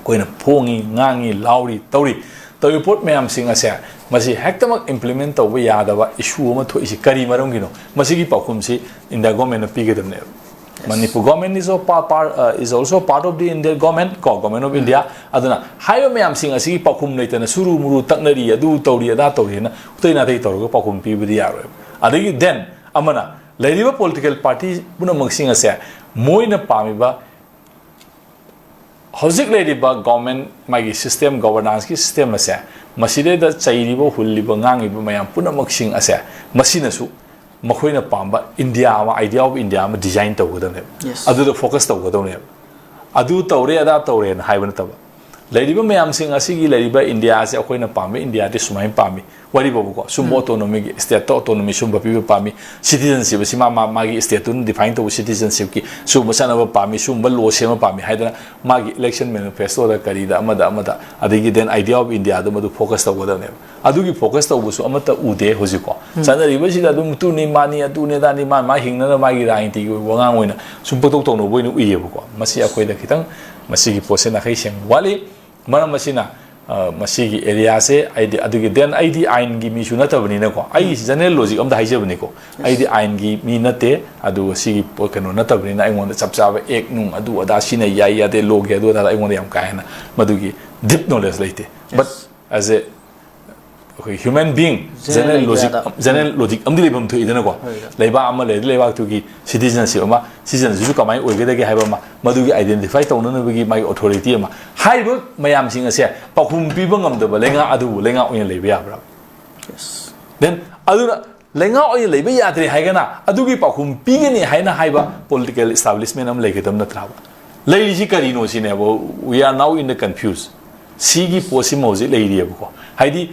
koina phongi ngangi lauri tauri tawi pot mayam sing ase masi hektamak implement taw ya da ba issue ma thoi si kari maram gino masi gi pakum si India government pigedam ne Manipur government is also part of the Indian government of India aduna hayo mayam sing asi pakum leitana suru muru taknari adu tauri ada tauri na utai thai taur pakum pi bidi yaro adagi then amana leriba political party puna maksing ase moina pamiba Housing lady ba government magi system governance ki system ase maside da chairibo hullibo ngangibo mayam puna maksing ase masina su makhoina pamba India ma idea of India ma design taw godam ne adu da focus taw godam ne adu tawre ada tawre na haiban taba leriba mayam sing asigi leriba India ase akhoina pambe India de sumai pami wari bobu ko sum autonomy state autonomy sum bapi pami citizenship sima magi state tun define to citizenship ki sum sana ba pami sum ba law sema pami haidana magi election manifesto da kari da amada adigi then idea of India da madu focus taw godam ne adugi focus taw busu amata ude hojiko sana riba sida dum tu ni mani atu ne da ni ma hingna na magi rainti go wangang oina sum patok to no boinu uyebu ko masi akoi da kitang masi gi posena khai seng wali mana masina masigi area se id adugi den id ain gi mi shuna tabni na ko ai general logic am da haije bni ko id ain gi mi nate adu sigi kano na tabni na aingon da chapchaba ek nung adu ada sina yai ya de log ya adu da aingon yam kaina madugi deep knowledge laite but as a human being general logic am di bam thu idana ko leiba am leiba tu gi citizenship ama citizenship kamai oigeda ge haiba ma madugi identify tawna na gi mai authority ama haiba mayam sing ase pakhum pi bangam da lenga adu lenga oin leiba ya bra yes then aduna lenga oin leiba ya tri haigana adugi pakhum pi ge ni haina haiba political establishment am leigedam na traba leiri ji kari no sine bo we are now in the confused sigi posimoji leiri ko haidi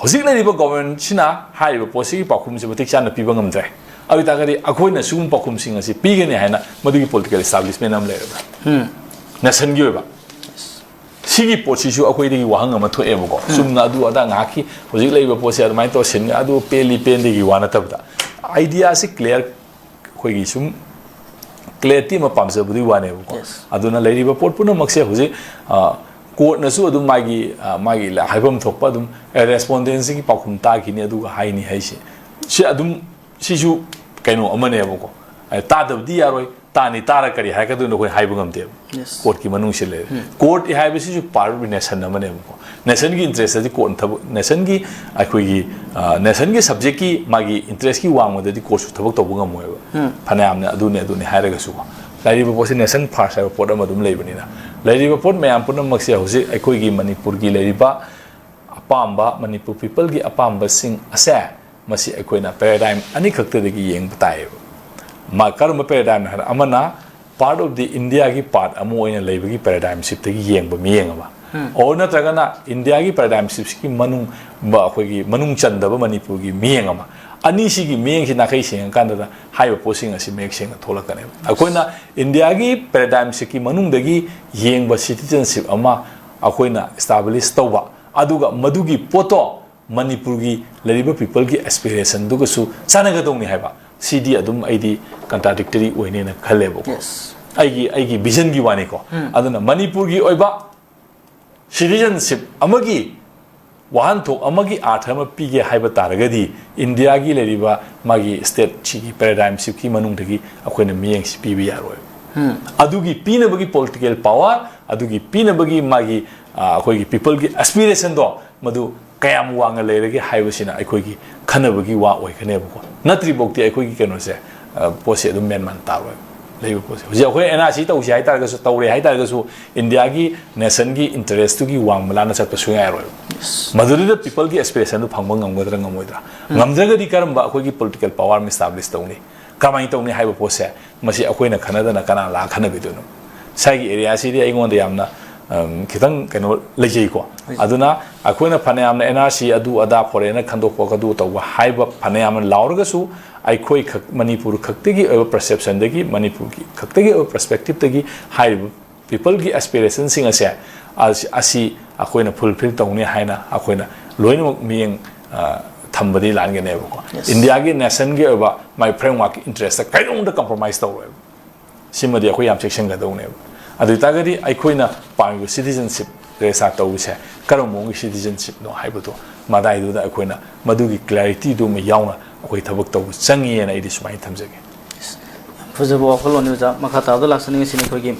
Housing lady government China high possi pakum se protection na pibangam dre abi tagari akhoi na sum pakum sing asi pigene haina madugi political establishment am leba nation gi ba sigi posi su akhoi degi wahang ama tho ebo sum na adu ada ngaki housing lady posi ad mai to sin adu peli pen degi wana tabda idea se clear khoi gi sum clarity ma pamse budi wane bo aduna lady ba port puna makse housing court na su adum magi la haibam thokpa adum respondency ki pakhum ta ki ne adu hai ni hai si adum si ju kaino amane bo ta da di yaroi ta ni tara kari ha ka du no koi haibam te court ki manung se le court i haibe si ju part of nation amane bo nation ki interest di court thab nation ki akoi gi nation ki subject ki magi interest ki wang mo de court su thabak to bu ngam mo phana amne adu ne haire ga su lari bo posi nation first ha report am adum leibani na lari report me am punam makse hosi akoi gi manipur gi lari ba apamba manipur people gi apamba sing ase masi akoi na paradigm ani khakte de gi yeng batai ma karma paradigm ha amana part of the India gi part amu oina leiba gi paradigm shift gi yeng ba mi yeng ba or na tragana India gi paradigm shift gi manung ba akoi gi manung chanda ba manipur gi mi yeng ba ani sigi meng si nakai sing kan da haiba posing asi mek sing thola kane akoina India gi paradigm siki manung dagi yeng ba citizenship ama akoina establish tawba aduga madugi poto manipur gi lariba people gi aspiration duga su sanaga dong ni haiba cd adum id contradictory oine na khalebo aigi vision gi wani ko aduna manipur gi oiba citizenship amagi wahan thok amagi athama pige haiba taragadi India gi leriba magi state chi paradigm shift ki manung dagi akoina miyeng si pibi yaroi adugi pina bagi political power adugi pina bagi magi akoi gi people gi aspiration do madu kayam wanga lerege haiba sina akoi gi khana bagi wa oi khane bu natri bokti akoi gi keno se pose dum men man taroi leiba pose hoje akoi NRC tau si hai tar ga su taure hai tar ga su India gi nation gi interest tu gi wang malana chat pasu ngai roi maduri the people gi aspiration du phangba ngamgadra ngamoidra ngamjaga di karamba akoi gi political power mi establish tawni kamai tawni haiba pose masi akoi na khanada na kana la khana bi dunu sai gi area si di aingon da yamna kitang keno lejei ko aduna akoi na phane yamna NRC adu ada foreigner khandok ko du tawa haiba phane yamna laurga su aikoi manipur khaktegi perception degi manipur ki khaktegi perspective degi high people ki aspiration sing ase asi akoina fulfill tawni haina akoina loina miyeng thambadi lange ne ko India gi nation gi oba my framework interest kaidong da compromise taw simadi akoi yam section ga dawne ꯑꯗꯨ ꯇꯥꯔꯒꯗꯤ ꯑꯩꯈꯣꯏꯅ ꯄꯥꯝꯃꯤꯕ citizenship register ꯇꯧꯕꯁꯦ ꯀꯔꯝꯕ ꯃꯑꯣꯡꯒꯤ ꯁꯤꯇꯤꯖꯟꯁꯤꯞꯅꯣ ꯍꯥꯏꯕꯗꯣ ꯃꯗꯥꯏꯗꯨꯗ ꯑꯩꯈꯣꯏꯅ ꯃꯗꯨꯒꯤ ꯀ꯭ꯂꯦꯔꯤꯇꯤꯗꯨꯃ ꯌꯥꯎꯅ ꯑꯩꯈꯣꯏ ꯊꯕꯛ ꯇꯧꯕ ꯆꯪꯉꯦꯅ ꯑꯩꯗꯤ ꯁꯨꯃꯥꯏꯅ ꯊꯝꯖꯒꯦ ꯐꯖꯕ ꯋꯥꯈꯜꯂꯣꯟꯅꯤ ꯑꯣꯖꯥ ꯃꯈꯥ ꯇꯥꯕꯗ ꯂꯥꯛꯆꯅꯤꯡꯉꯤꯁꯤꯅꯤ ꯑꯩꯈꯣꯏꯒꯤ